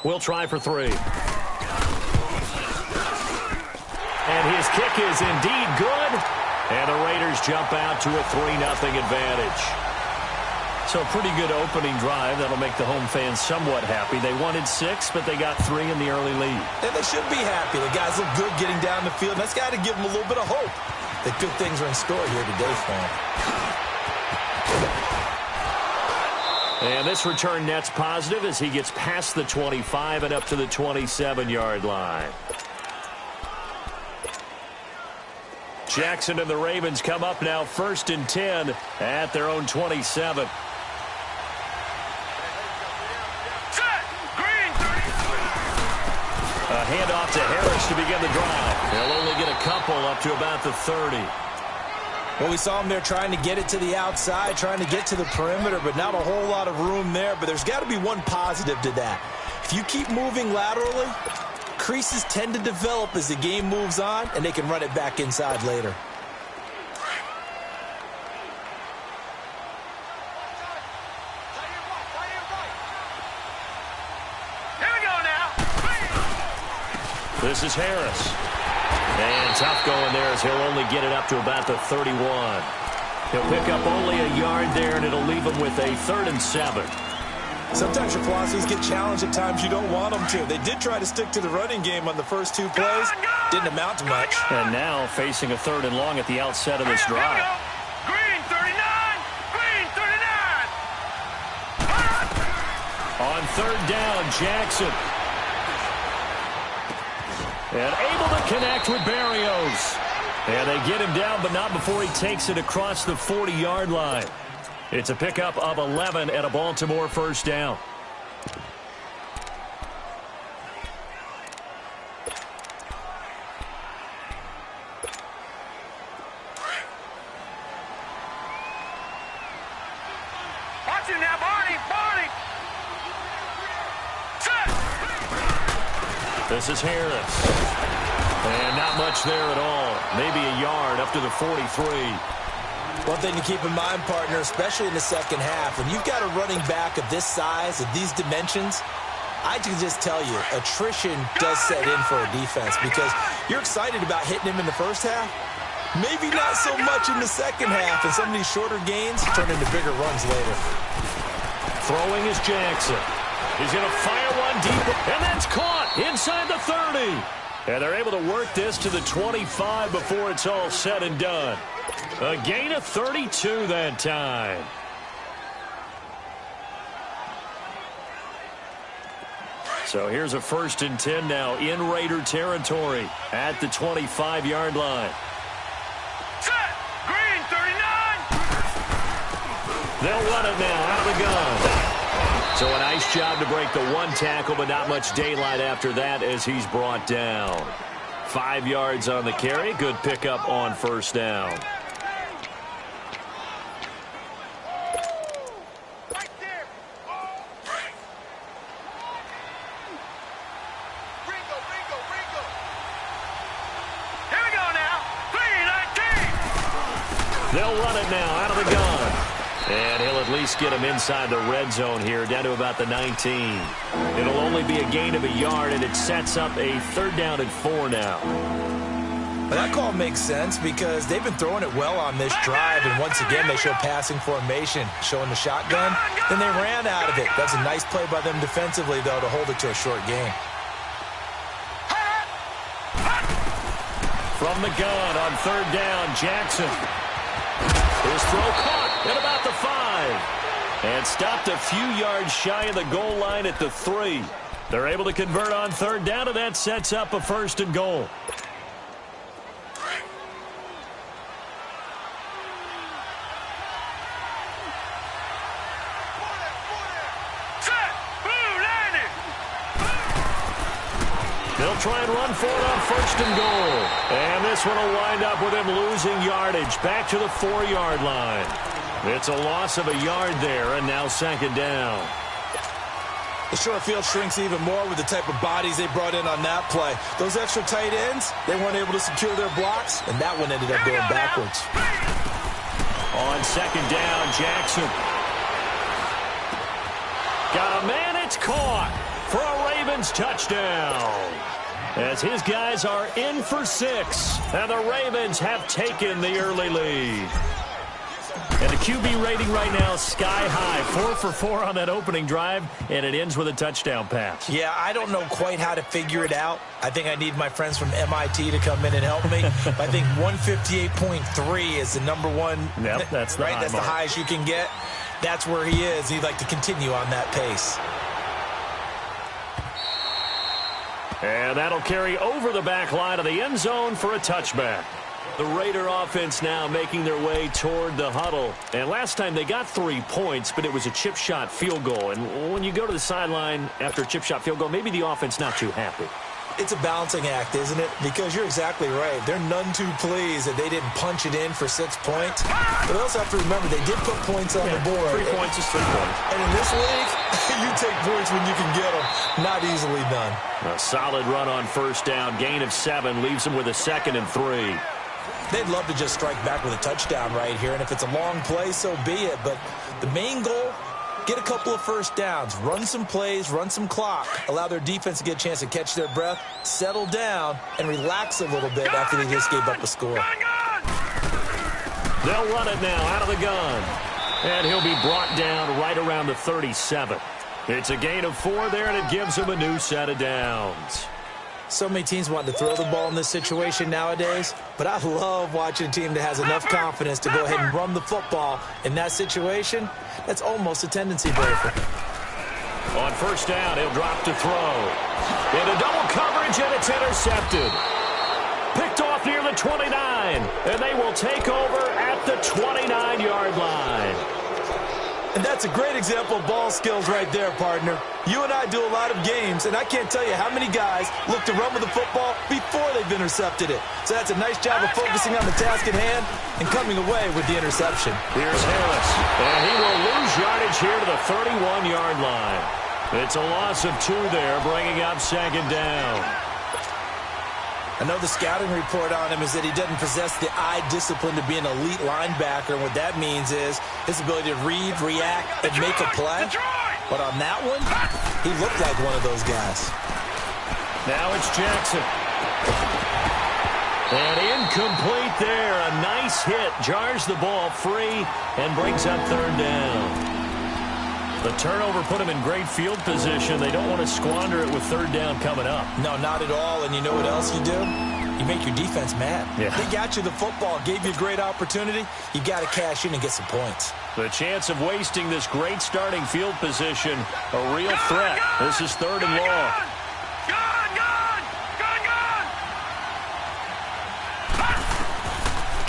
will try for three. And his kick is indeed good. And the Raiders jump out to a 3-0 advantage. So a pretty good opening drive. That'll make the home fans somewhat happy. They wanted 6, but they got 3 in the early lead. And they should be happy. The guys look good getting down the field. That's got to give them a little bit of hope that good things are in store here today for them. And this return net's positive as he gets past the 25 and up to the 27-yard line. Jackson and the Ravens come up now 1st and 10 at their own 27. A handoff to Harris to begin the drive. They'll only get a couple up to about the 30. Well, we saw him there trying to get it to the outside, trying to get to the perimeter, but not a whole lot of room there. But there's got to be one positive to that. If you keep moving laterally, creases tend to develop as the game moves on, and they can run it back inside later. This is Harris. And tough going there as he'll only get it up to about the 31. He'll pick up only a yard there, and it'll leave him with a 3rd and 7. Sometimes your philosophies get challenged at times you don't want them to. They did try to stick to the running game on the first 2 plays. Didn't amount to much. And now facing a 3rd and long at the outset of this drive. Green 39! Green 39! On 3rd down, Jackson. And able to connect with Berrios. And they get him down, but not before he takes it across the 40-yard line. It's a pickup of 11 and a Baltimore 1st down. Watch it now, Barney! Barney! This is Harris. And not much there at all. Maybe a yard up to the 43. One thing to keep in mind, partner, especially in the second half, when you've got a running back of this size, of these dimensions, I can just tell you, attrition does set in for a defense because you're excited about hitting him in the first half. Maybe not so much in the second half, and some of these shorter gains turn into bigger runs later. Throwing is Jackson. He's going to fire one deep, and that's caught inside the 30. And they're able to work this to the 25 before it's all said and done. A gain of 32 that time. So here's a 1st and 10 now in Raider territory at the 25-yard line. Set! Green 39! They'll run it now out of the gun. So a nice job to break the 1 tackle, but not much daylight after that as he's brought down. 5 yards on the carry. Good pickup on 1st down. Right there! Ringo! Here we go now! 3-19! They'll run it now out of the gun. And he'll at least get him inside the red zone here, down to about the 19. It'll only be a gain of a yard, and it sets up a 3rd down and 4 now. But that call makes sense because they've been throwing it well on this drive, and once again they show passing formation, showing the shotgun. Then they ran out of it. That's a nice play by them defensively, though, to hold it to a short gain. From the gun on 3rd down, Jackson. His throw caught at about the 5. And stopped a few yards shy of the goal line at the 3. They're able to convert on 3rd down, and that sets up a 1st and goal. They'll try and run for it on 1st and goal. And this one will wind up with him losing yardage back to the 4-yard line. It's a loss of a yard there, and now 2nd down. The short field shrinks even more with the type of bodies they brought in on that play. Those extra tight ends, they weren't able to secure their blocks, and that one ended up going backwards. On 2nd down, Jackson. Got a man, it's caught for a Ravens touchdown. As his guys are in for 6, and the Ravens have taken the early lead. And the QB rating right now, sky high. 4 for 4 on that opening drive, and it ends with a touchdown pass. Yeah, I don't know quite how to figure it out. I think I need my friends from MIT to come in and help me. I think 158.3 is the number one. Yep, that's the right. High That's mark. the highest you can get. That's where he is. He'd like to continue on that pace. And that'll carry over the back line of the end zone for a touchback. The Raider offense now making their way toward the huddle. And last time they got 3 points, but it was a chip shot field goal. And when you go to the sideline after a chip shot field goal, maybe the offense not too happy. It's a balancing act, isn't it? Because you're exactly right. They're none too pleased that they didn't punch it in for 6 points. But they also have to remember they did put points on the board. 3 points is 3 points. And in this league, you take points when you can get them. Not easily done. A solid run on first down. Gain of 7 leaves them with a 2nd and 3. They'd love to just strike back with a touchdown right here. And if it's a long play, so be it. But the main goal, get a couple of first downs, run some plays, run some clock, allow their defense to get a chance to catch their breath, settle down, and relax a little bit after they just gave up a score. They'll run it now out of the gun. And he'll be brought down right around the 37. It's a gain of 4 there, and it gives him a new set of downs. So many teams want to throw the ball in this situation nowadays, but I love watching a team that has enough confidence to go ahead and run the football in that situation. That's almost a tendency breaker. On first down, he'll drop to throw. Into double coverage, and it's intercepted. Picked off near the 29, and they will take over at the 29-yard line. And that's a great example of ball skills right there, partner. You and I do a lot of games, and I can't tell you how many guys look to run with the football before they've intercepted it. So that's a nice job of focusing on the task at hand and coming away with the interception. Here's Harris, and he will lose yardage here to the 31-yard line. It's a loss of 2 there, bringing up 2nd down. I know the scouting report on him is that he doesn't possess the eye discipline to be an elite linebacker. And what that means is his ability to read, react, and make a play. But on that one, he looked like one of those guys. Now it's Jackson. And incomplete there. A nice hit. Jars the ball free and brings up 3rd down. The turnover put him in great field position. They don't want to squander it with 3rd down coming up. No, not at all. And you know what else you do? You make your defense mad. Yeah. They got you the football, gave you a great opportunity. You got to cash in and get some points. The chance of wasting this great starting field position, a real threat. This is 3rd and long.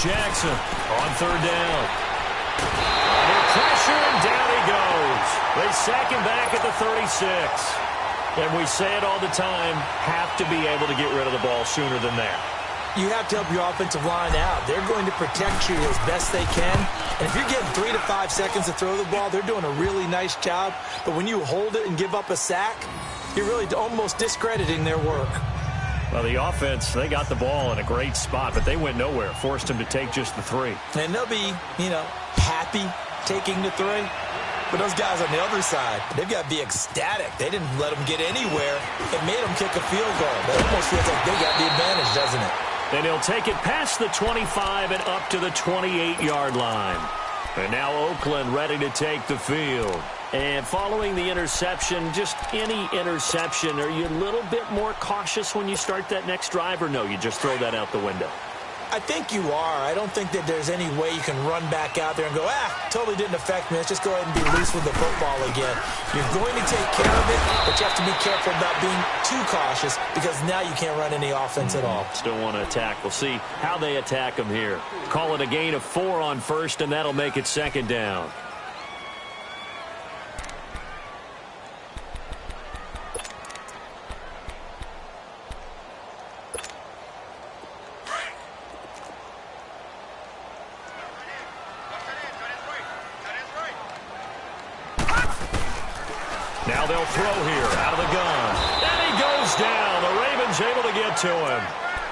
Jackson on 3rd down. Under pressure, and down he goes. They sack him back at the 36. And we say it all the time, have to be able to get rid of the ball sooner than that. You have to help your offensive line out. They're going to protect you as best they can. And if you're getting 3 to 5 seconds to throw the ball, they're doing a really nice job. But when you hold it and give up a sack, you're really almost discrediting their work. Well, the offense, they got the ball in a great spot, but they went nowhere. Forced him to take just the 3. And they'll be, happy taking the 3. But those guys on the other side, they've got to be ecstatic. They didn't let them get anywhere. It made them kick a field goal. That almost feels like they got the advantage, doesn't it? And he'll take it past the 25 and up to the 28-yard line. And now Oakland ready to take the field. And following the interception, just any interception, are you a little bit more cautious when you start that next drive, or no, you just throw that out the window? I think you are. I don't think that there's any way you can run back out there and go, totally didn't affect me. Let's just go ahead and be loose with the football again. You're going to take care of it, but you have to be careful about being too cautious because now you can't run any offense at all. Still want to attack. We'll see how they attack them here. Call it a gain of 4 on first, and that'll make it 2nd down. Now they'll throw here out of the gun. And he goes down. The Ravens able to get to him.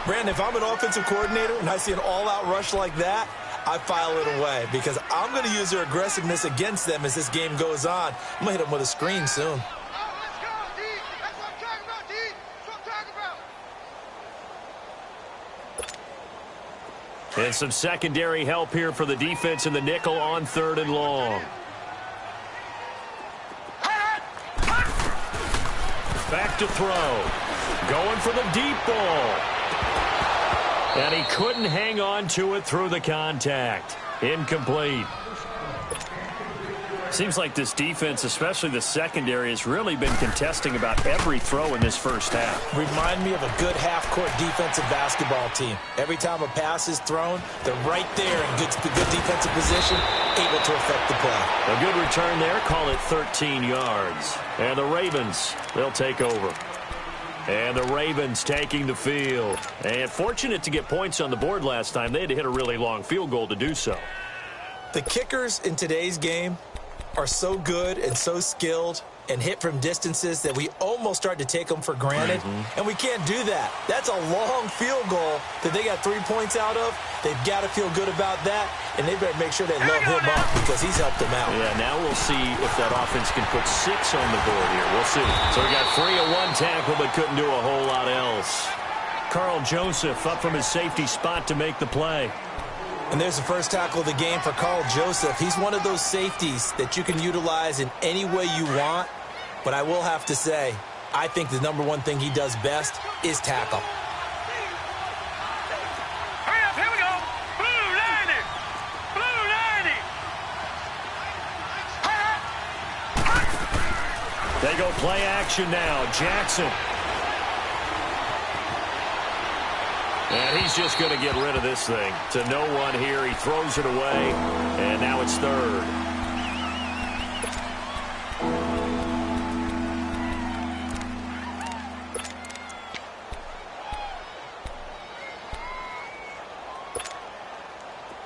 Brandon, if I'm an offensive coordinator and I see an all-out rush like that, I file it away because I'm going to use their aggressiveness against them as this game goes on. I'm going to hit them with a screen soon. Oh, let's go, D. That's what I'm talking about. And some secondary help here for the defense in the nickel on 3rd and long. Back to throw. Going for the deep ball. And he couldn't hang on to it through the contact. Incomplete. Seems like this defense, especially the secondary, has really been contesting about every throw in this first half. Remind me of a good half-court defensive basketball team. Every time a pass is thrown, they're right there in good defensive position, able to affect the play. A good return there, call it 13 yards. And the Ravens, they'll take over. And the Ravens taking the field. And fortunate to get points on the board last time. They had to hit a really long field goal to do so. The kickers in today's game are so good and so skilled and hit from distances that we almost start to take them for granted. And we can't do that. That's a long field goal that they got 3 points out of. They've got to feel good about that, and they better make sure they load him up because he's helped them out. Yeah, now we'll see if that offense can put 6 on the board here. We'll see. So we got 3 at 1 tackle, but couldn't do a whole lot else. Carl Joseph up from his safety spot to make the play. And there's the first tackle of the game for Carl Joseph. He's one of those safeties that you can utilize in any way you want. But I will have to say, I think the number one thing he does best is tackle. Hurry up, here we go. Blue 90. Blue 90. They go play action now. Jackson. And he's just going to get rid of this thing. To no one here. He throws it away. And now it's 3rd.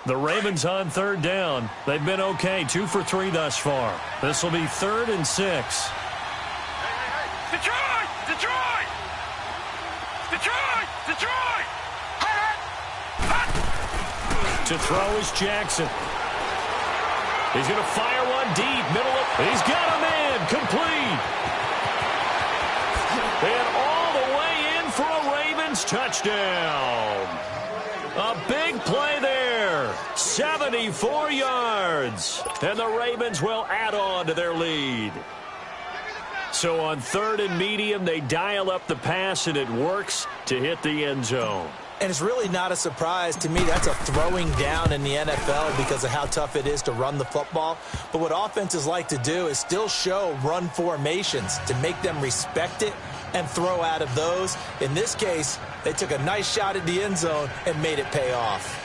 The Ravens on 3rd down. They've been okay. 2 for 3 thus far. This will be 3rd and 6. Detroit! Detroit! Detroit! Detroit! To throw is Jackson. He's going to fire one deep. Middle of. He's got him in. Complete. And all the way in for a Ravens touchdown. A big play there. 74 yards. And the Ravens will add on to their lead. So on 3rd and medium, they dial up the pass, and it works to hit the end zone. And it's really not a surprise to me. That's a throwing down in the NFL because of how tough it is to run the football. But what offenses like to do is still show run formations to make them respect it and throw out of those. In this case, they took a nice shot at the end zone and made it pay off.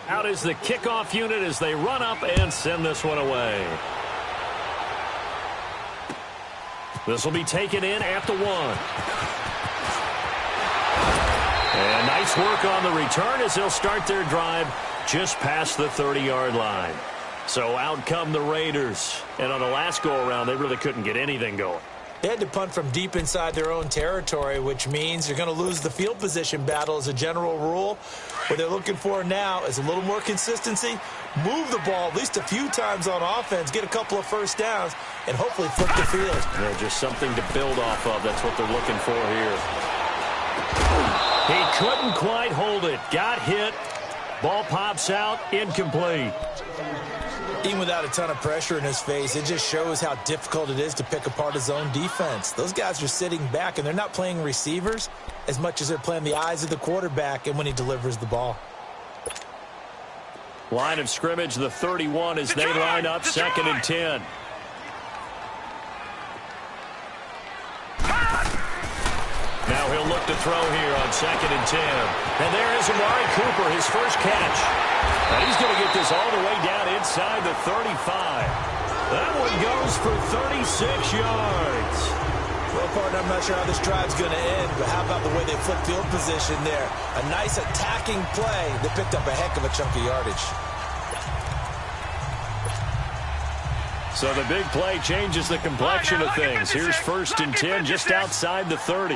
Out is the kickoff unit as they run up and send this one away. This will be taken in at the 1. And nice work on the return as they'll start their drive just past the 30-yard line. So out come the Raiders. And on the last go-around, they really couldn't get anything going. They had to punt from deep inside their own territory, which means you're going to lose the field position battle as a general rule. What they're looking for now is a little more consistency, move the ball at least a few times on offense, get a couple of first downs, and hopefully flip the field. Yeah, just something to build off of. That's what they're looking for here. He couldn't quite hold it. Got hit. Ball pops out. Incomplete. Even without a ton of pressure in his face, it just shows how difficult it is to pick apart his own defense. Those guys are sitting back, and they're not playing receivers as much as they're playing the eyes of the quarterback and when he delivers the ball. Line of scrimmage, the 31 as they line up, 2nd and 10. Now he'll look to throw here on 2nd and 10. And there is Amari Cooper, his first catch. And he's going to get this all the way down inside the 35. That one goes for 36 yards. Well, partner, I'm not sure how this drive's going to end, but how about the way they flip field position there? A nice attacking play that picked up a heck of a chunk of yardage. So the big play changes the complexion of things. Here's 1st and 10 just outside the 30.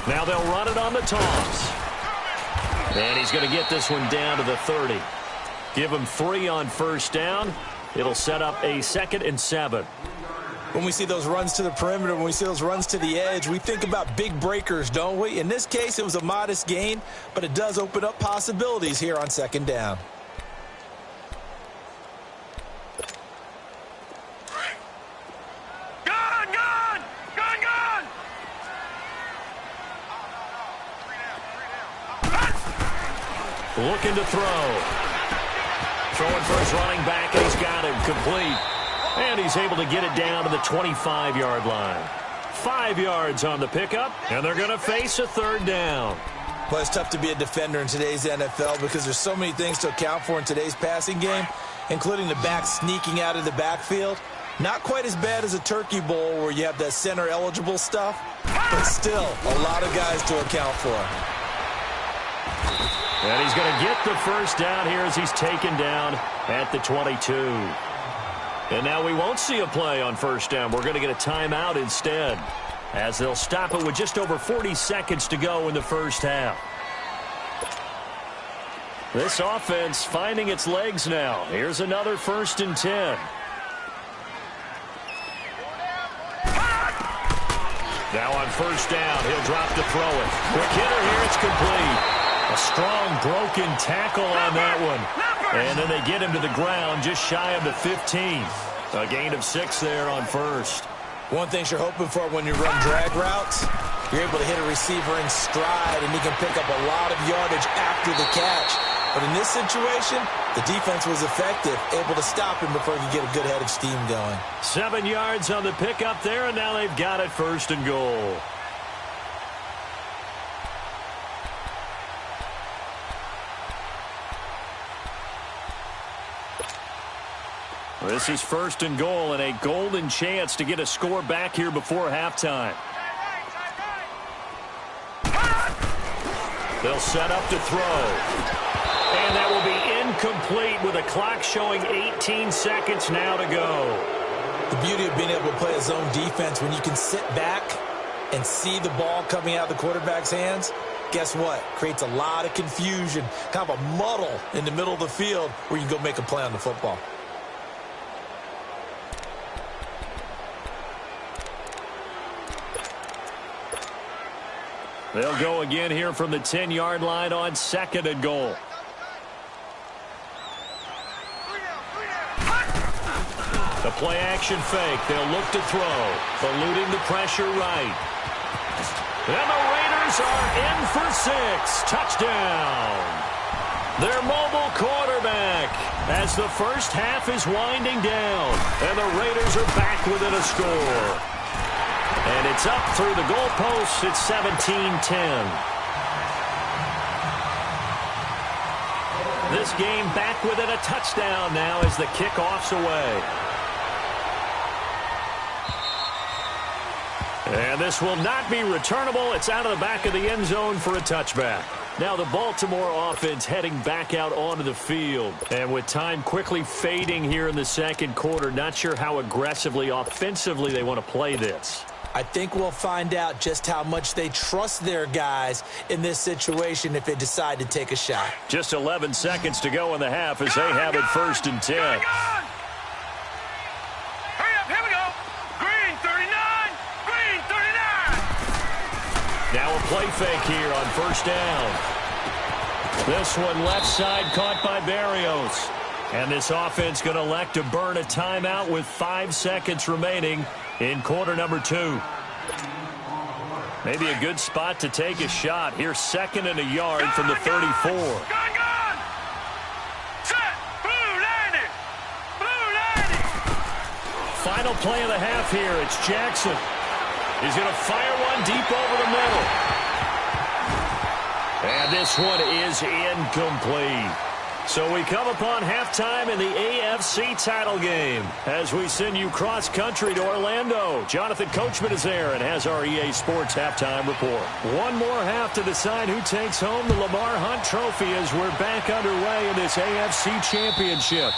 Now they'll run it on the toss. And he's going to get this one down to the 30. Give them 3 on first down. It'll set up a 2nd and 7. When we see those runs to the perimeter, when we see those runs to the edge, we think about big breakers, don't we? In this case, it was a modest gain, but it does open up possibilities here on 2nd down. Looking to throw. Throwing for his running back, and he's got him complete. And he's able to get it down to the 25-yard line. 5 yards on the pickup, and they're going to face a 3rd down. Well, it's tough to be a defender in today's NFL because there's so many things to account for in today's passing game, including the back sneaking out of the backfield. Not quite as bad as a turkey bowl where you have that center-eligible stuff, but still a lot of guys to account for. And he's going to get the first down here as he's taken down at the 22. And now we won't see a play on first down. We're going to get a timeout instead, as they'll stop it with just over 40 seconds to go in the first half. This offense finding its legs now. Here's another 1st and 10. Now on first down, he'll drop to throw it. Quick hitter here, it's complete. A strong broken tackle on that one. And then they get him to the ground just shy of the 15. A gain of 6 there on first. One thing you're hoping for when you run drag routes, you're able to hit a receiver in stride, and he can pick up a lot of yardage after the catch. But in this situation, the defense was effective, able to stop him before he could get a good head of steam going. 7 yards on the pickup there, and now they've got it 1st and goal. This is 1st and goal and a golden chance to get a score back here before halftime. They'll set up to throw. And that will be incomplete with a clock showing 18 seconds now to go. The beauty of being able to play a zone defense when you can sit back and see the ball coming out of the quarterback's hands, guess what? Creates a lot of confusion, kind of a muddle in the middle of the field where you can go make a play on the football. They'll go again here from the 10-yard line on 2nd and goal. The play-action fake. They'll look to throw. Eluding the pressure right. And the Raiders are in for 6. Touchdown. Their mobile quarterback as the first half is winding down. And the Raiders are back within a score. And it's up through the goalposts. It's 17-10. This game back within a touchdown now as the kickoff's away. And this will not be returnable. It's out of the back of the end zone for a touchback. Now the Baltimore offense heading back out onto the field. And with time quickly fading here in the 2nd quarter, not sure how aggressively, offensively they want to play this. I think we'll find out just how much they trust their guys in this situation if they decide to take a shot. Just 11 seconds to go in the half as they have it 1st and 10. Hurry up, here we go. Green 39, green 39. Now a play fake here on first down. This one left side caught by Barrios. And this offense going to elect to burn a timeout with 5 seconds remaining in quarter number 2. Maybe a good spot to take a shot. Here's 2nd and a yard from the 34. Gone. Set. Blue landing. Blue landing. Final play of the half here. It's Jackson. He's going to fire one deep over the middle. And this one is incomplete. So we come upon halftime in the AFC title game as we send you cross-country to Orlando. Jonathan Coachman is there and has our EA Sports halftime report. One more half to decide who takes home the Lamar Hunt Trophy as we're back underway in this AFC Championship.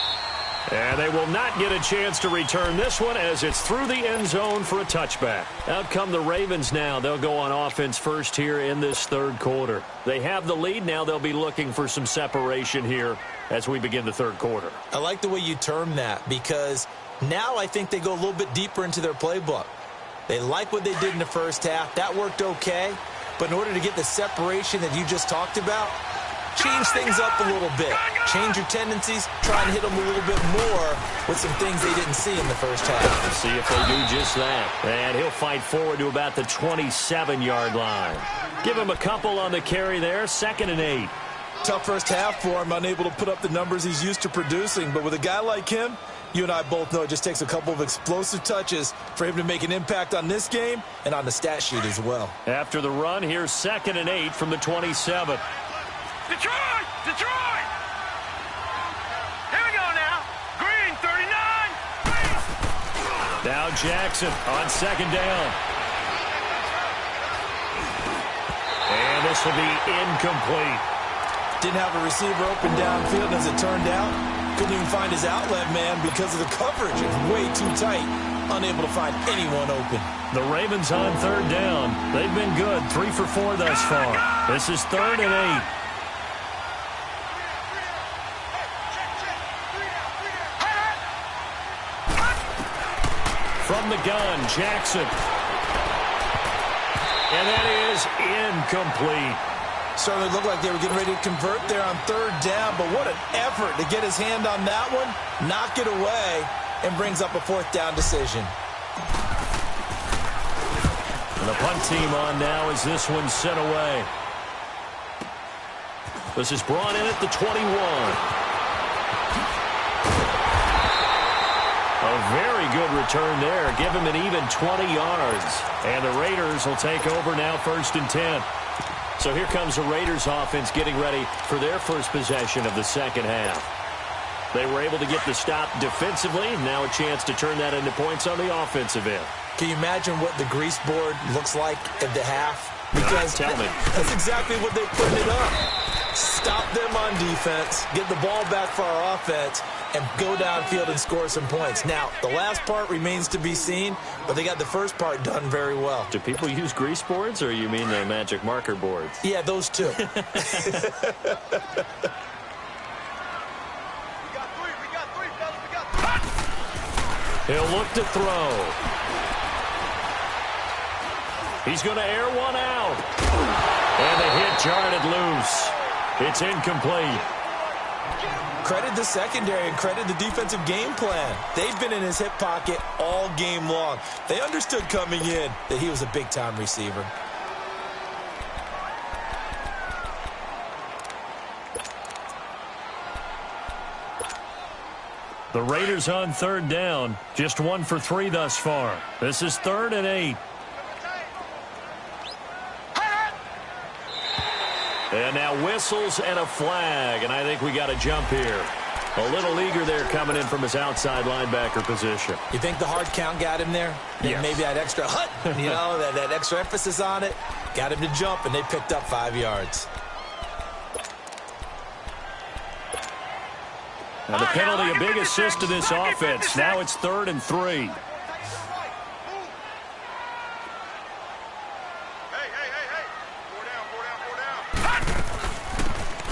And they will not get a chance to return this one as it's through the end zone for a touchback. Out come the Ravens now. They'll go on offense first here in this 3rd quarter. They have the lead now. They'll be looking for some separation here as we begin the third quarter. I like the way you term that, because now I think they go a little bit deeper into their playbook. They like what they did in the first half. That worked okay. But in order to get the separation that you just talked about, change things up a little bit. Change your tendencies. Try and hit them a little bit more with some things they didn't see in the first half. Let's see if they do just that. And he'll fight forward to about the 27-yard line. Give him a couple on the carry there. 2nd and 8. Tough first half for him, unable to put up the numbers he's used to producing. But with a guy like him, you and I both know it just takes a couple of explosive touches for him to make an impact on this game and on the stat sheet as well. After the run, here's 2nd and 8 from the 27. Detroit! Detroit! Here we go now. Green, 39. Now Jackson on 2nd down. And this will be incomplete. Didn't have a receiver open downfield, as it turned out. Couldn't even find his outlet man because of the coverage. It's way too tight. Unable to find anyone open. The Ravens on 3rd down. They've been good. 3 for 4 thus far. This is 3rd and 8. From the gun, Jackson. And that is incomplete. Certainly looked like they were getting ready to convert there on 3rd down, but what an effort to get his hand on that one, knock it away, and brings up a 4th down decision. And the punt team on now as this one's sent away. This is brought in at the 21. A very good return there. Give him an even 20 yards. And the Raiders will take over now 1st and 10. So here comes the Raiders offense getting ready for their first possession of the second half. They were able to get the stop defensively. Now a chance to turn that into points on the offensive end. Can you imagine what the grease board looks like at the half? Because tell me. That's exactly what they put it up. Stop them on defense, get the ball back for our offense, and go downfield and score some points. Now, the last part remains to be seen, but they got the first part done very well. Do people use grease boards, or you mean the magic marker boards? Yeah, those two. We got three, fellas. We got three. He'll look to throw. He's going to air one out. And the hit jarred it loose. It's incomplete. Credit the secondary and credit the defensive game plan. They've been in his hip pocket all game long. They understood coming in that he was a big-time receiver. The Raiders on 3rd down. Just 1 for 3 thus far. This is 3rd and 8. And now whistles and a flag, and I think we got a jump here. A little eager there coming in from his outside linebacker position. You think the hard count got him there? Yes. Maybe that extra hut, you know, that extra emphasis on it, got him to jump, and they picked up 5 yards. And the penalty, a big assist to this offense. Now it's 3rd and 3.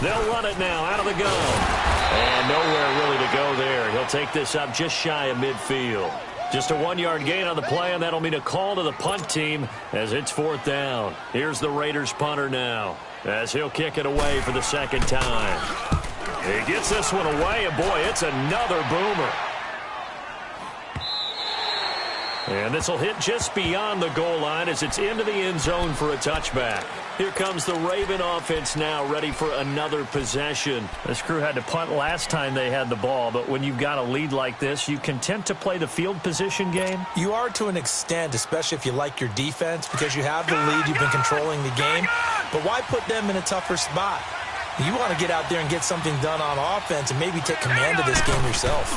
They'll run it now out of the gun. And nowhere really to go there. He'll take this up just shy of midfield. Just a 1-yard gain on the play, and that'll mean a call to the punt team as it's 4th down. Here's the Raiders punter now as he'll kick it away for the 2nd time. He gets this one away, and boy, it's another boomer. And this will hit just beyond the goal line as it's into the end zone for a touchback. Here comes the Raven offense now, ready for another possession. This crew had to punt last time they had the ball, but when you've got a lead like this, you content to play the field position game? You are to an extent, especially if you like your defense, because you have the lead, you've been controlling the game. But why put them in a tougher spot? You want to get out there and get something done on offense and maybe take command of this game yourself.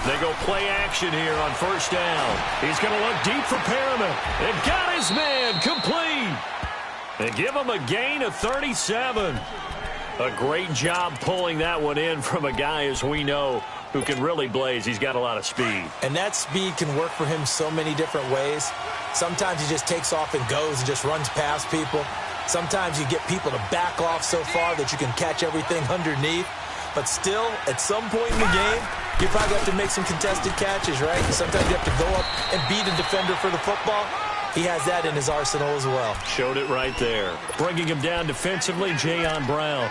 They go play action here on 1st down. He's going to look deep for Perriman. They've got his man complete. They give him a gain of 37. A great job pulling that one in from a guy, as we know, who can really blaze. He's got a lot of speed. And that speed can work for him so many different ways. Sometimes he just takes off and goes and just runs past people. Sometimes you get people to back off so far that you can catch everything underneath. But still, at some point in the game, you probably have to make some contested catches, right? Sometimes you have to go up and beat a defender for the football. He has that in his arsenal as well. Showed it right there. Bringing him down defensively, Jayon Brown.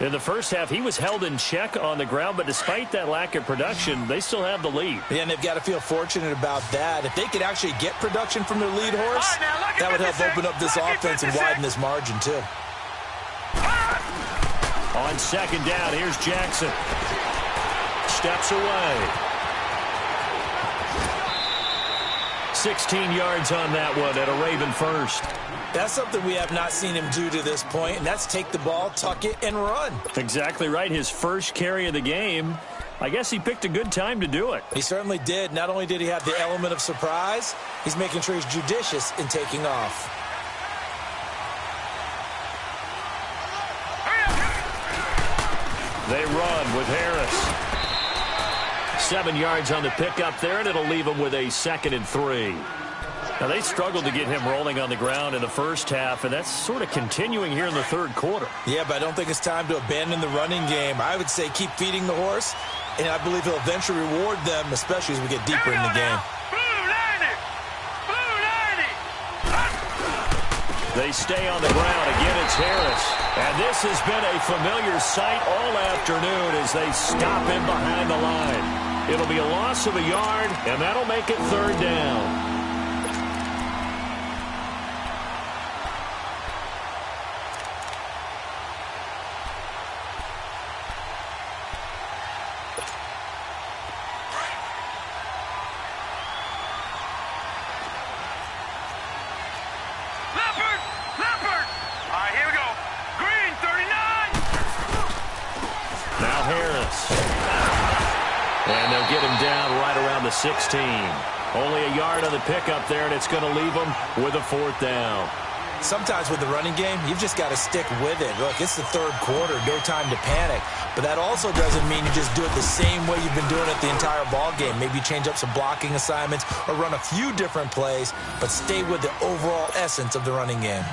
In the first half, he was held in check on the ground, but despite that lack of production, they still have the lead. Yeah, and they've got to feel fortunate about that. If they could actually get production from their lead horse, that would help open up this offense and widen this margin, too. On second down, here's Jackson. Steps away. 16 yards on that one at a Raven first. That's something we have not seen him do to this point, and that's take the ball, tuck it, and run. Exactly right. His first carry of the game. I guess he picked a good time to do it. He certainly did. Not only did he have the element of surprise, he's making sure he's judicious in taking off. They run with Harris. 7 yards on the pickup there, and it'll leave him with a 2nd and 3. Now, they struggled to get him rolling on the ground in the first half, and that's sort of continuing here in the third quarter. Yeah, but I don't think it's time to abandon the running game. I would say keep feeding the horse, and I believe he'll eventually reward them, especially as we get deeper in the game. They stay on the ground. Again, it's Harris. And this has been a familiar sight all afternoon as they stop him behind the line. It'll be a loss of a yard, and that'll make it 3rd down. And they'll get him down right around the 16. Only a yard on the pickup there, and it's going to leave him with a 4th down. Sometimes with the running game, you've just got to stick with it. Look, it's the third quarter, no time to panic. But that also doesn't mean you just do it the same way you've been doing it the entire ball game. Maybe change up some blocking assignments or run a few different plays, but stay with the overall essence of the running game.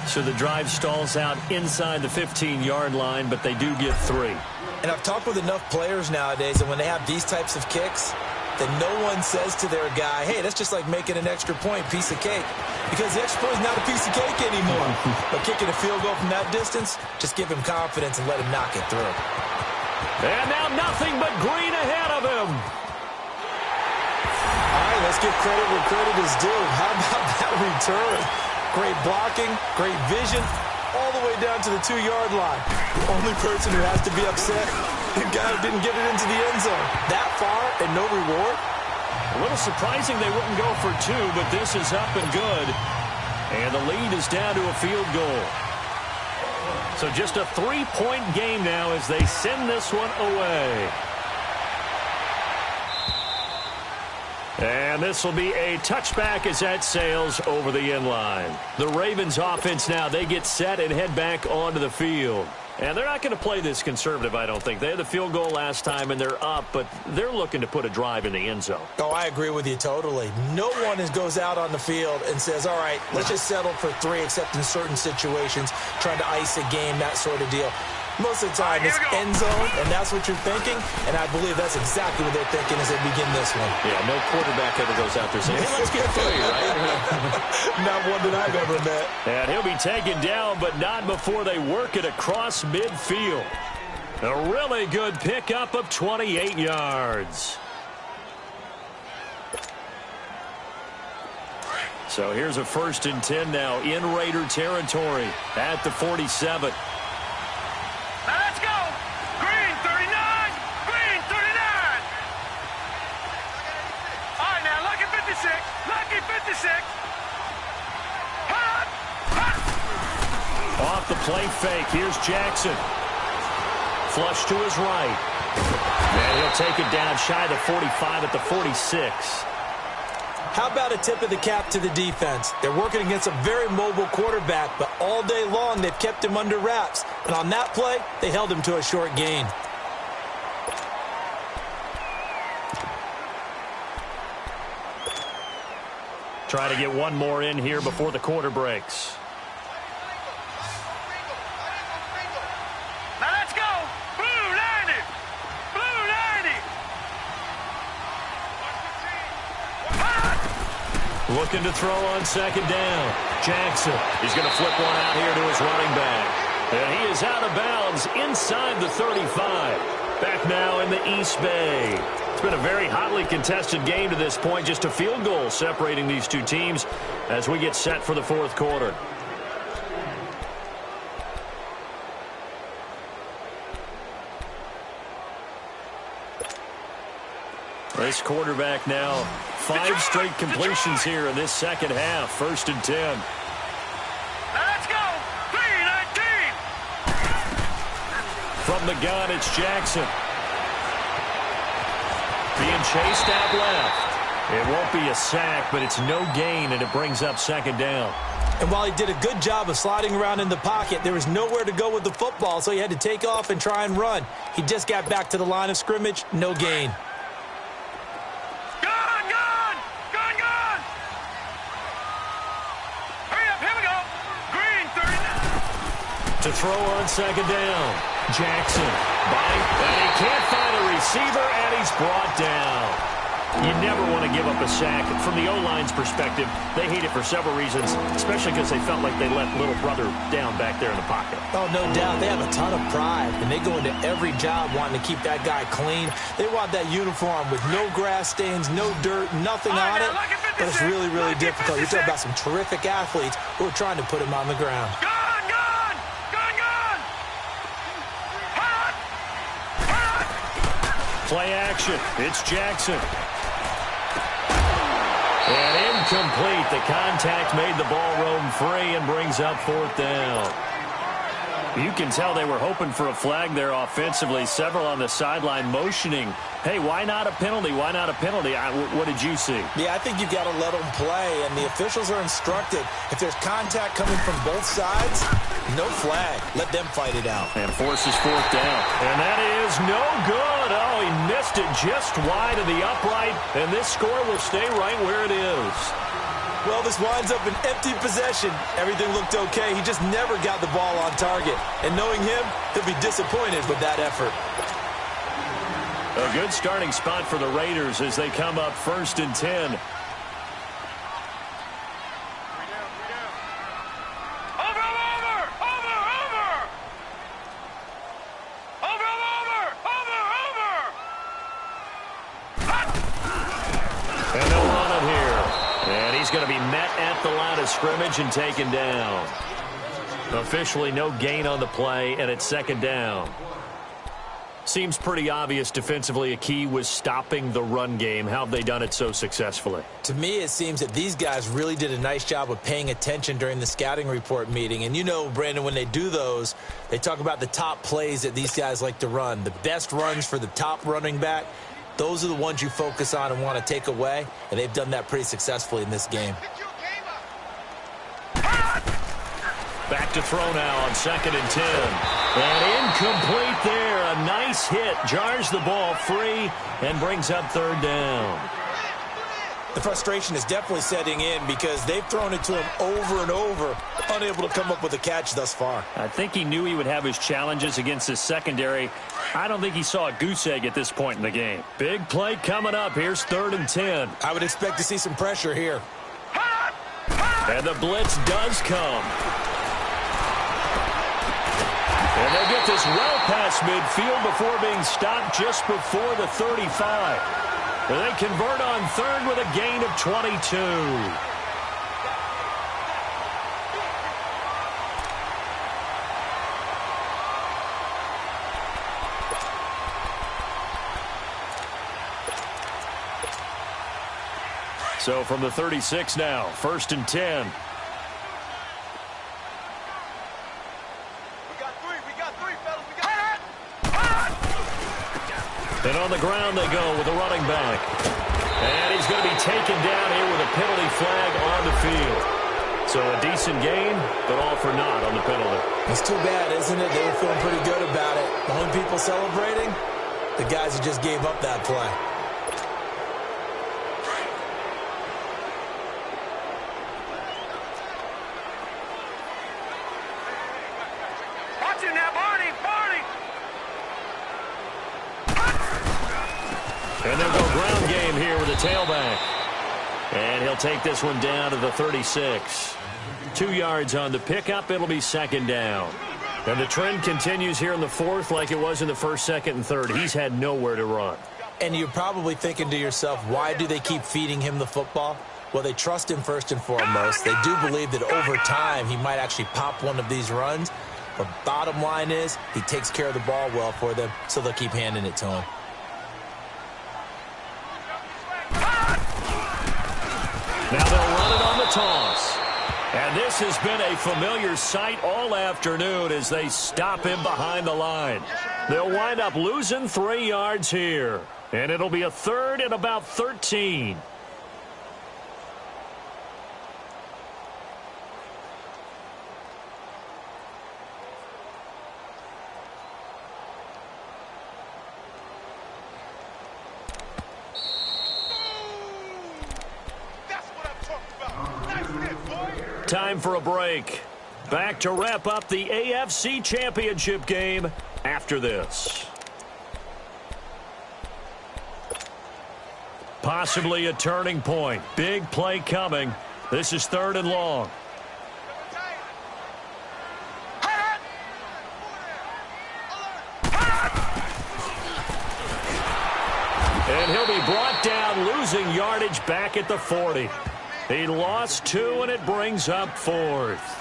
So the drive stalls out inside the 15-yard line, but they do get 3. And I've talked with enough players nowadays that when they have these types of kicks, that no one says to their guy, hey, that's just like making an extra point, piece of cake. Because the extra point is not a piece of cake anymore. But kicking a field goal from that distance, just give him confidence and let him knock it through. And now nothing but green ahead of him. All right, let's give credit where credit is due. How about that return? Great blocking, great vision, all the way down to the 2-yard line. The only person who has to be upset, the guy who didn't get it into the end zone. That far and no reward? A little surprising they wouldn't go for 2, but this is up and good. And the lead is down to a field goal. So just a 3-point game now as they send this one away. And this will be a touchback as that sails over the end line. The Ravens offense now, they get set and head back onto the field. And they're not going to play this conservative, I don't think. They had the field goal last time, and they're up, but they're looking to put a drive in the end zone. Oh, I agree with you totally. No one goes out on the field and says, all right, let's just settle for 3, except in certain situations, trying to ice a game, that sort of deal. Most of the time, it's end zone, and that's what you're thinking, and I believe that's exactly what they're thinking as they begin this one. Yeah, no quarterback ever goes out there saying, hey, let's get 3, right? Not one that I've ever met. And he'll be taken down, but not before they work it across midfield. A really good pickup of 28 yards. So here's a 1st and 10 now in Raider territory at the 47. Now let's go. Green 39. Green 39. All right, now lucky 56. Lucky 56. Hot. Hot. Off the play fake. Here's Jackson. Flush to his right. And he'll take it down shy of the 45 at the 46. How about a tip of the cap to the defense? They're working against a very mobile quarterback, but all day long they've kept him under wraps. And on that play, they held him to a short gain. Try to get one more in here before the quarter breaks. Now let's go. Blue Looking to throw on second down. Jackson. He's going to flip one out here to his running back. And he is out of bounds inside the 35. Back now in the East Bay. It's been a very hotly contested game to this point. Just a field goal separating these two teams as we get set for the fourth quarter. This quarterback now, 5 straight completions here in this second half. 1st and 10. Let's go. 3-19. From the gun, it's Jackson. Being chased out left. It won't be a sack, but it's no gain, and it brings up second down. And while he did a good job of sliding around in the pocket, there was nowhere to go with the football, so he had to take off and try and run. He just got back to the line of scrimmage, no gain. To throw on second down. Jackson. And he can't find a receiver, and he's brought down. You never want to give up a sack. From the O-line's perspective, they hate it for several reasons, especially because they felt like they let little brother down back there in the pocket. Oh, no doubt. They have a ton of pride, and they go into every job wanting to keep that guy clean. They want that uniform with no grass stains, no dirt, nothing on it. But it's really, really difficult. You're talking about some terrific athletes who are trying to put him on the ground. Play action. It's Jackson. And incomplete. The contact made the ball roam free and brings up 4th down. You can tell they were hoping for a flag there offensively. Several on the sideline motioning. Hey, why not a penalty? Why not a penalty? What did you see? Yeah, I think you've got to let them play, and the officials are instructed. If there's contact coming from both sides, no flag. Let them fight it out. And forces 4th down. And that is no good. Oh, he missed it just wide of the upright, and this score will stay right where it is. Well, this winds up an empty possession. Everything looked okay. He just never got the ball on target. And knowing him, he'll be disappointed with that effort. A good starting spot for the Raiders as they come up 1st and 10. And they'll run it here. And he's going to be met at the line of scrimmage and taken down. Officially no gain on the play, and it's 2nd down. Seems pretty obvious defensively a key was stopping the run game. How have they done it so successfully? To me, it seems that these guys really did a nice job of paying attention during the scouting report meeting. And you know, Brandon, when they do those, they talk about the top plays that these guys like to run. The best runs for the top running back, those are the ones you focus on and want to take away. And they've done that pretty successfully in this game. Back to throw now on 2nd and 10. And incomplete there. A nice hit. Jars the ball free and brings up 3rd down. The frustration is definitely setting in because they've thrown it to him over and over, unable to come up with a catch thus far. I think he knew he would have his challenges against his secondary. I don't think he saw a goose egg at this point in the game. Big play coming up. Here's 3rd and 10. I would expect to see some pressure here. And the blitz does come. And they'll get this well past midfield before being stopped just before the 35. And they convert on 3rd with a gain of 22. So from the 36 now, 1st and 10. And on the ground they go with the running back. And he's going to be taken down here with a penalty flag on the field. So a decent gain, but all for naught on the penalty. It's too bad, isn't it? They were feeling pretty good about it. The only people celebrating, the guys who just gave up that play. Watching that, Barney! And they'll go ground game here with a tailback. And he'll take this one down to the 36. 2 yards on the pickup. It'll be second down. And the trend continues here in the fourth like it was in the first, second, and third. He's had nowhere to run. And you're probably thinking to yourself, why do they keep feeding him the football? Well, they trust him first and foremost. They do believe that over time he might actually pop one of these runs. But bottom line is he takes care of the ball well for them, so they'll keep handing it to him. Now they'll run it on the toss. And this has been a familiar sight all afternoon as they stop him behind the line. They'll wind up losing 3 yards here. And it'll be a third and about 13. Time for a break. Back to wrap up the AFC Championship game after this. Possibly a turning point. Big play coming. This is 3rd and long. And he'll be brought down, losing yardage back at the 40. He lost 2, and it brings up 4th.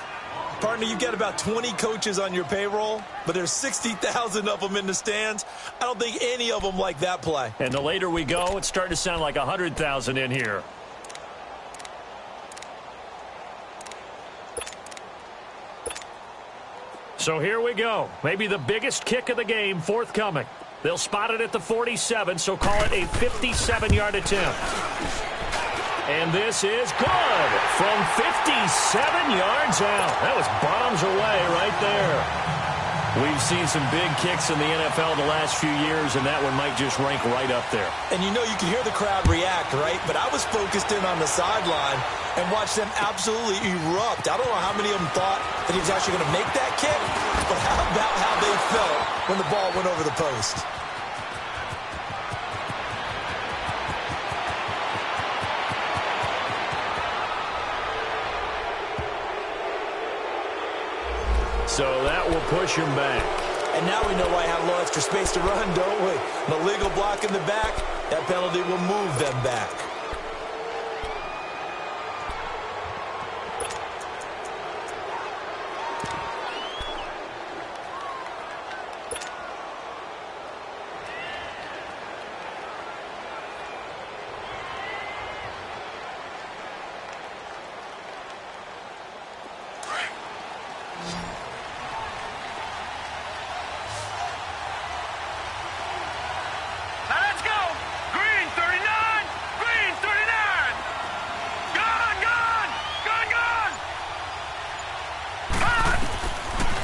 Partner, you've got about 20 coaches on your payroll, but there's 60,000 of them in the stands. I don't think any of them like that play. And the later we go, it's starting to sound like 100,000 in here. So here we go. Maybe the biggest kick of the game forthcoming. They'll spot it at the 47, so call it a 57-yard attempt. And this is good from 57 yards out. That was bombs away right there. We've seen some big kicks in the NFL the last few years, and that one might just rank right up there. And you know you can hear the crowd react, right? But I was focused in on the sideline and watched them absolutely erupt. I don't know how many of them thought that he was actually going to make that kick, but how about how they felt when the ball went over the post? So that will push him back. And now we know why I have a little extra space to run, don't we? An illegal block in the back, that penalty will move them back.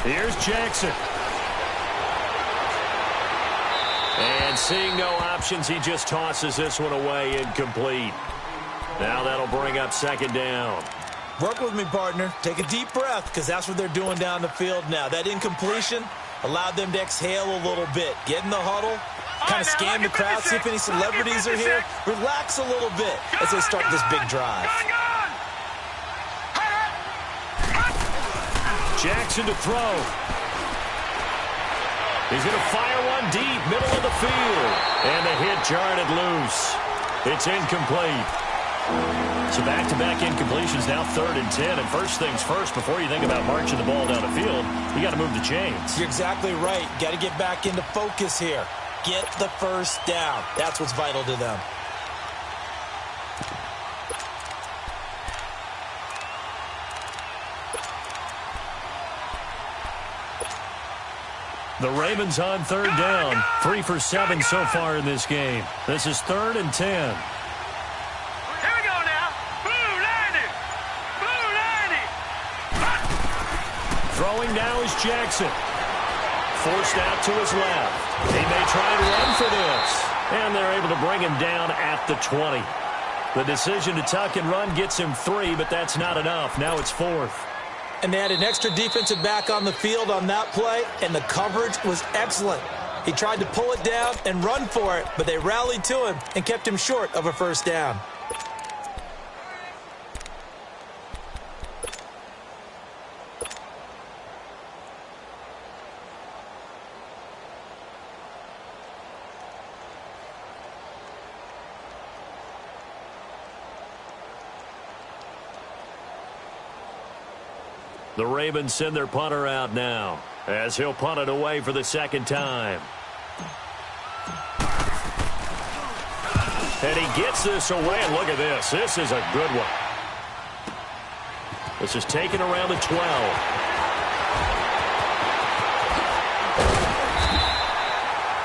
Here's Jackson. And seeing no options, he just tosses this one away incomplete. Now that'll bring up 2nd down. Work with me, partner. Take a deep breath, because that's what they're doing down the field now. That incompletion allowed them to exhale a little bit. Get in the huddle, kind of scan the crowd, see if any celebrities are here. Relax a little bit as they start this big drive. Jackson to throw. He's going to fire one deep, middle of the field. And the hit jarred it loose. It's incomplete. So back-to-back incompletions, now 3rd and 10. And first things first, before you think about marching the ball down the field, you got to move the chains. You're exactly right. Got to get back into focus here. Get the first down. That's what's vital to them. The Ravens on 3rd down. 3 for 7 so far in this game. This is 3rd and 10. Here we go now. Blue 90. Blue 90. Throwing now is Jackson. Forced out to his left. He may try and run for this. And they're able to bring him down at the 20. The decision to tuck and run gets him 3, but that's not enough. Now it's 4th. And they had an extra defensive back on the field on that play, and the coverage was excellent. He tried to pull it down and run for it, but they rallied to him and kept him short of a first down. The Ravens send their punter out now as he'll punt it away for the second time. And he gets this away, and look at this. This is a good one. This is taken around the 12.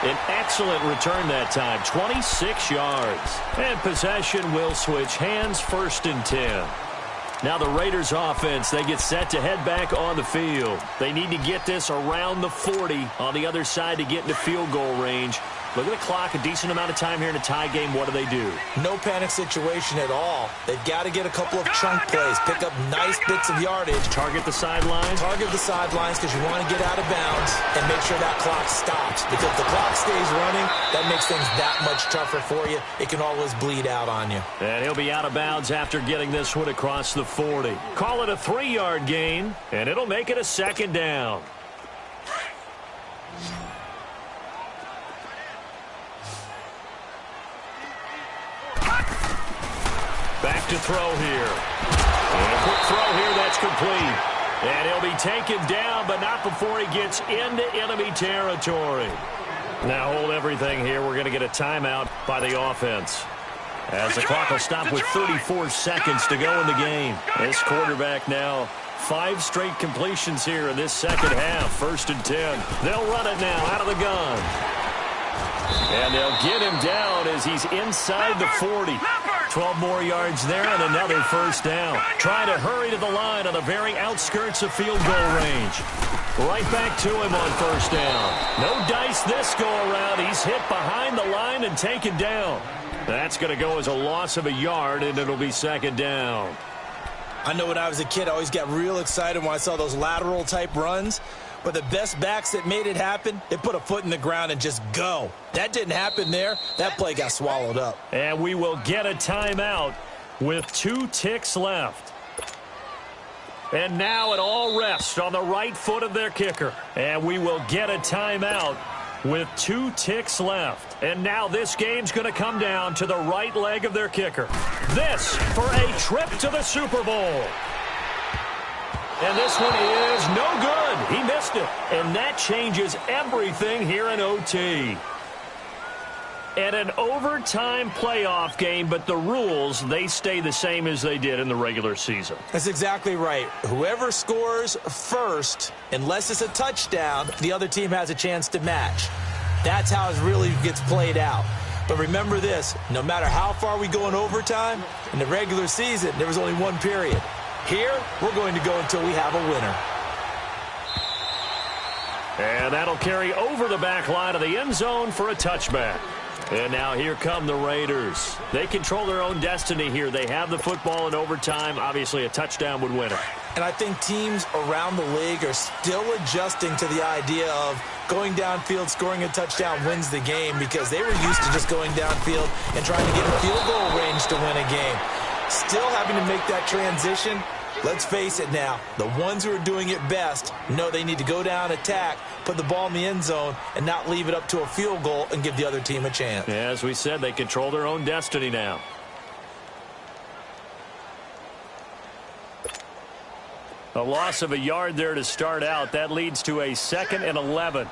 An excellent return that time, 26 yards. And possession will switch hands, 1st and 10. Now the Raiders offense, they get set to head back on the field. They need to get this around the 40 on the other side to get into field goal range. Look at the clock, a decent amount of time here in a tie game. What do? No panic situation at all. They've got to get a couple of chunk plays, pick up nice bits of yardage. Target the sidelines? Target the sidelines because you want to get out of bounds and make sure that clock stops. Because if the clock stays running, that makes things that much tougher for you. It can always bleed out on you. And he'll be out of bounds after getting this one across the 40. Call it a 3-yard gain, and it'll make it a 2nd down. Back to throw here. And a quick throw here that's complete. And he'll be taken down, but not before he gets into enemy territory. Now hold everything here. We're going to get a timeout by the offense, as the clock will stop with 34 seconds to go in the game. This quarterback now, 5 straight completions here in this second half. 1st and 10. They'll run it now out of the gun. And they'll get him down as he's inside the 40. 12 more yards there and another 1st down. Trying to hurry to the line on the very outskirts of field goal range. Right back to him on 1st down. No dice this go-around. He's hit behind the line and taken down. That's going to go as a loss of a yard, and it'll be 2nd down. I know when I was a kid, I always got real excited when I saw those lateral-type runs. But the best backs that made it happen, they put a foot in the ground and just go. That didn't happen there. That play got swallowed up. And we will get a timeout with 2 ticks left. And now it all rests on the right foot of their kicker. And we will get a timeout with 2 ticks left. And now this game's going to come down to the right leg of their kicker. This for a trip to the Super Bowl. And this one is no good. He missed it. And that changes everything here in OT. And an overtime playoff game, but the rules, they stay the same as they did in the regular season. That's exactly right. Whoever scores first, unless it's a touchdown, the other team has a chance to match. That's how it really gets played out. But remember this, no matter how far we go in overtime, in the regular season, there was only 1 period. Here, we're going to go until we have a winner. And that'll carry over the back line of the end zone for a touchback. And now here come the Raiders. They control their own destiny here. They have the football in overtime. Obviously, a touchdown would win it. And I think teams around the league are still adjusting to the idea of going downfield, scoring a touchdown wins the game, because they were used to just going downfield and trying to get in field goal range to win a game. Still having to make that transition. Let's face it now, the ones who are doing it best know they need to go down, attack, put the ball in the end zone, and not leave it up to a field goal and give the other team a chance. As we said, they control their own destiny now. A loss of a yard there to start out. That leads to a 2nd and 11.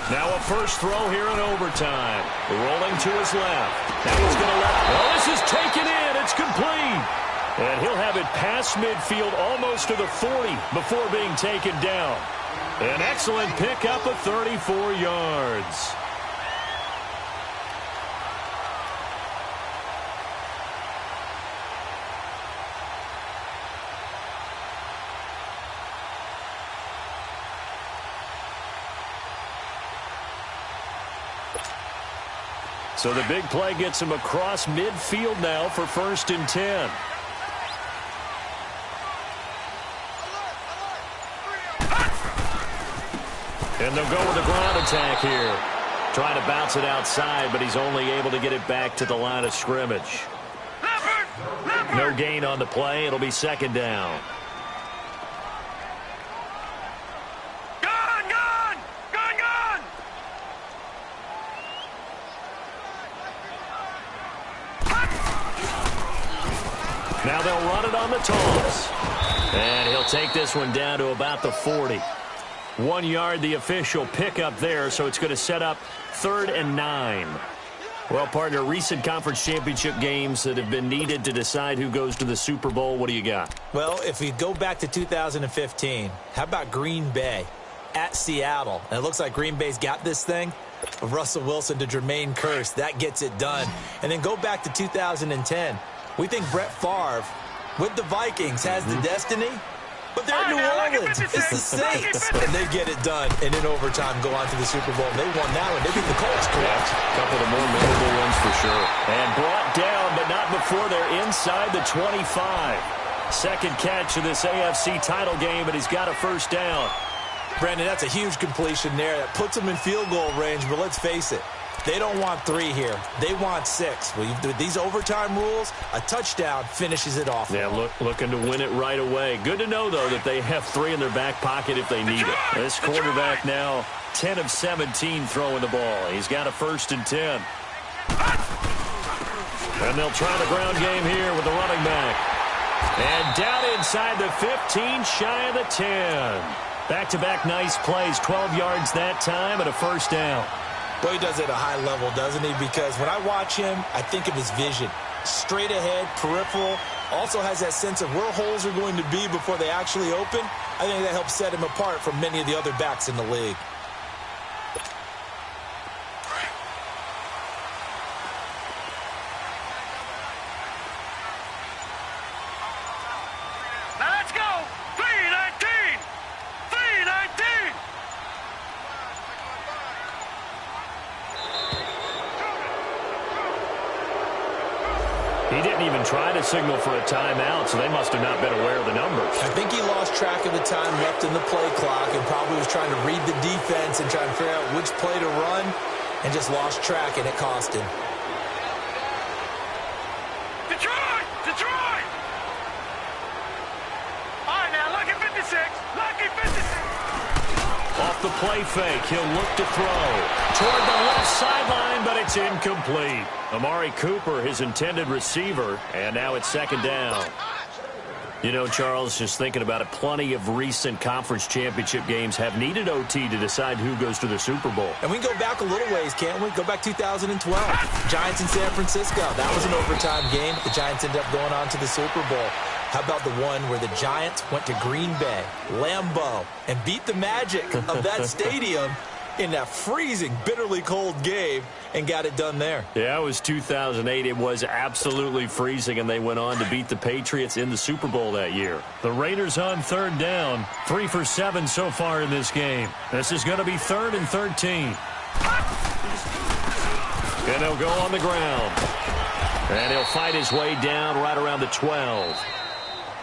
Now a first throw here in overtime. Rolling to his left. That was going to let. Well, this is taken in. It's complete. And he'll have it past midfield almost to the 40 before being taken down. An excellent pickup of 34 yards. So the big play gets him across midfield now for 1st and 10. And they'll go with a ground attack here. Trying to bounce it outside, but he's only able to get it back to the line of scrimmage. No gain on the play. It'll be 2nd down. Now they'll run it on the toss. And he'll take this one down to about the 40. 1 yard, the official pickup there, so it's going to set up 3rd and 9. Well, partner, recent conference championship games that have been needed to decide who goes to the Super Bowl, what do you got? Well, if we go back to 2015, how about Green Bay at Seattle? And it looks like Green Bay's got this thing. Russell Wilson to Jermaine Kearse, that gets it done. And then go back to 2010. We think Brett Favre with the Vikings has the destiny, but they're in New Orleans. It's the Saints, and they get it done. And in overtime, go on to the Super Bowl. They won that one. They beat the Colts, correct? A couple of the more memorable ones for sure. And brought down, but not before they're inside the 25. Second catch of this AFC title game, and he's got a first down. Brandon, that's a huge completion there. That puts them in field goal range, but let's face it. They don't want 3 here. They want 6. With these overtime rules, a touchdown finishes it off. Yeah, looking to win it right away. Good to know, though, that they have 3 in their back pocket if they need it. This quarterback now 10 of 17 throwing the ball. He's got a 1st and 10. And they'll try the ground game here with the running back. And down inside the 15, shy of the 10. Back-to-back nice plays, 12 yards that time and a first down. Boy, he does it at a high level, doesn't he? Because when I watch him, I think of his vision. Straight ahead, peripheral. Also has that sense of where holes are going to be before they actually open. I think that helps set him apart from many of the other backs in the league. Now let's go. 3-19. 3-19. He didn't even try to signal for a timeout, so they must have not been aware of the numbers. I think he lost track of the time left in the play clock and probably was trying to read the defense and trying to figure out which play to run and just lost track, and it cost him. Detroit! Detroit! All right, now, lucky 56. Lucky 56. Off the play fake, he'll look to throw. Toward the left sideline, but it's incomplete. Amari Cooper, his intended receiver, and now it's 2nd down. You know, Charles, just thinking about it, plenty of recent conference championship games have needed OT to decide who goes to the Super Bowl. And we can go back a little ways, can't we? Go back 2012. Giants in San Francisco. That was an overtime game. The Giants ended up going on to the Super Bowl. How about the one where the Giants went to Green Bay, Lambeau, and beat the magic of that stadium in that freezing, bitterly cold game and got it done there? Yeah, it was 2008. It was absolutely freezing, and they went on to beat the Patriots in the Super Bowl that year. The Raiders on 3rd down, 3 for 7 so far in this game. This is going to be 3rd and 13. And he'll go on the ground. And he'll fight his way down right around the 12.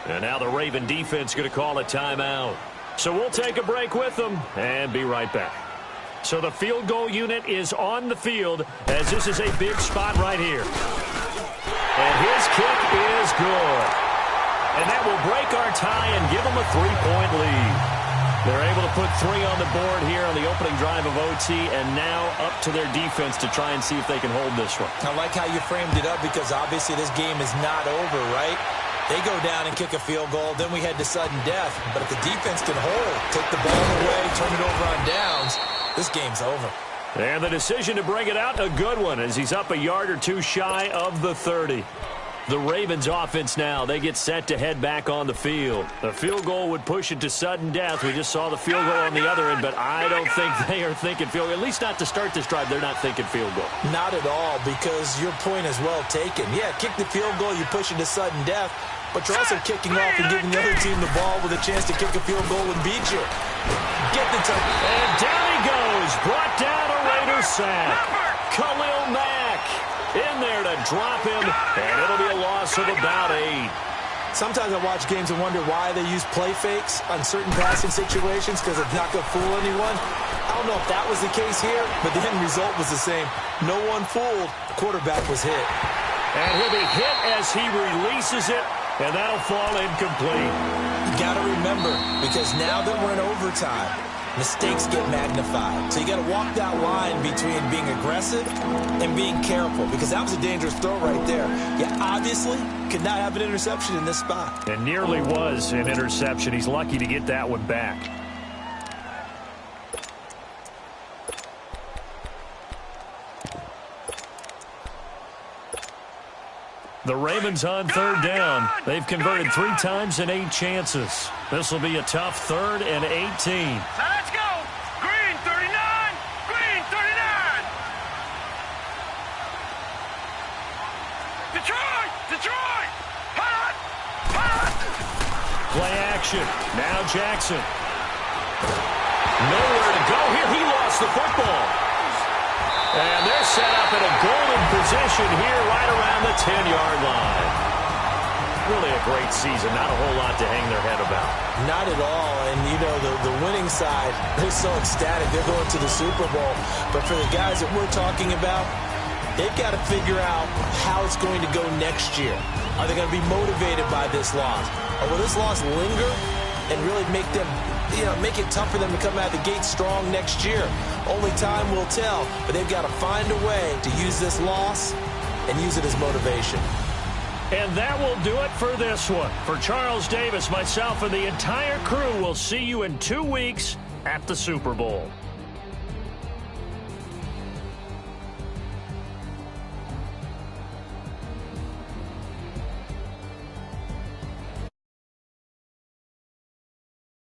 And now the Raven defense going to call a timeout. So we'll take a break with them and be right back. So the field goal unit is on the field as this is a big spot right here. And his kick is good. And that will break our tie and give them a 3-point lead. They're able to put 3 on the board here on the opening drive of OT, and now up to their defense to try and see if they can hold this one. I like how you framed it up because obviously this game is not over, right? They go down and kick a field goal, then we head to sudden death. But if the defense can hold, take the ball away, turn it over on downs, this game's over. And the decision to bring it out, a good one, as he's up a yard or 2 shy of the 30. The Ravens offense now, they get set to head back on the field. The field goal would push it to sudden death. We just saw the field goal on the other end, but I don't think they are thinking field goal. At least not to start this drive, they're not thinking field goal. Not at all, because your point is well taken. Yeah, kick the field goal, you push it to sudden death, but you're also kicking off and giving the other team the ball with a chance to kick a field goal and beat you. Get the touch. And down he goes. Brought down a Raider sack. Khalil Mack in there to drop him, and it'll be a loss of about 8. Sometimes I watch games and wonder why they use play fakes on certain passing situations because it's not going to fool anyone. I don't know if that was the case here, but the end result was the same. No one fooled. The quarterback was hit. And he'll be hit as he releases it, and that'll fall incomplete. You got to remember, because now that we're in overtime, mistakes get magnified. So you got to walk that line between being aggressive and being careful, because that was a dangerous throw right there. You obviously could not have an interception in this spot. It nearly was an interception. He's lucky to get that one back. The Ravens on third down. They've converted 3 times in 8 chances. This will be a tough 3rd and 18. So let's go. Green 39. Green 39. Detroit. Detroit. Hot. Hot. Play action. Now Jackson. Nowhere to go here. He lost the football. And they're set up in a golden position here right around the 10-yard line. Really a great season. Not a whole lot to hang their head about. Not at all. And, you know, the winning side, they're so ecstatic. They're going to the Super Bowl. But for the guys that we're talking about, they've got to figure out how it's going to go next year. Are they going to be motivated by this loss? Or will this loss linger and really make them, make it tough for them to come out of the gate strong next year? Only time will tell, but they've got to find a way to use this loss and use it as motivation. And that will do it for this one. For Charles Davis, myself, and the entire crew, we'll see you in 2 weeks at the Super Bowl.